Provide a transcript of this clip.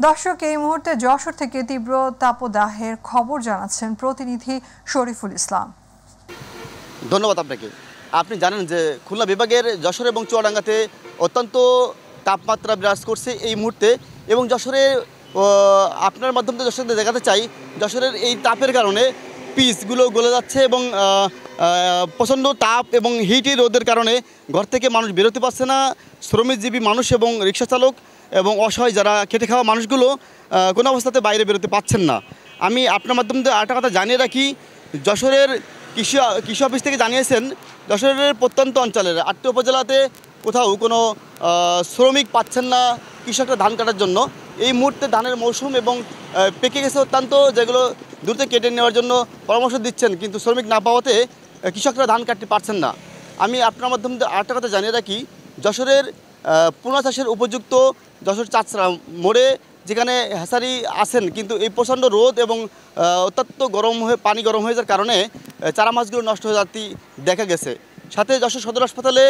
দর্শক, এই মুহূর্তে যশোর থেকে তীব্র তাপদাহের খবর জানাচ্ছেন প্রতিনিধি শরীফুল ইসলাম। ধন্যবাদ আপনাকে। আপনি জানেন যে খুলনা বিভাগের যশোর এবং চুয়াডাঙ্গাতে অত্যন্ত তাপমাত্রা বিরাজ করছে এই মুহূর্তে, এবং যশোরে আপনার মাধ্যমে যশোরে দেখাতে চাই, যশোরের এই তাপের কারণে পিচগুলো গলে যাচ্ছে এবং প্রচণ্ড তাপ এবং হিট রোদের কারণে ঘর থেকে মানুষ বেরোতে পারছে না। শ্রমিকজীবী মানুষ এবং রিক্সা চালক এবং অসহায় যারা খেটে খাওয়া মানুষগুলো কোনো অবস্থাতে বাইরে বেরোতে পারছেন না। আমি আপনার মাধ্যমে আরেকটা কথা জানিয়ে রাখি, যশোরের কৃষি অফিস থেকে জানিয়েছেন যশোরের প্রত্যন্ত অঞ্চলের 8টি উপজেলাতে কোথাও কোনো শ্রমিক পাচ্ছেন না কৃষকরা ধান কাটার জন্য। এই মুহূর্তে ধানের মৌসুম এবং পেকে গেছে অত্যন্ত, যেগুলো দ্রুত কেটে নেওয়ার জন্য পরামর্শ দিচ্ছেন, কিন্তু শ্রমিক না পাওয়াতে কৃষকরা ধান কাটতে পারছেন না। আমি আপনার মাধ্যমে আরেকটা কথা জানিয়ে রাখি, যশোরের পোনা চাষের উপযুক্ত যশোর চাচরা মোড়ে যেখানে হ্যাসারি আছেন, কিন্তু এই প্রচণ্ড রোদ এবং অত্যন্ত পানি গরম হয়ে যাওয়ার কারণে চারা মাছগুলো নষ্ট হয়ে যাতে দেখা গেছে। সাথে যশোর সদর হাসপাতালে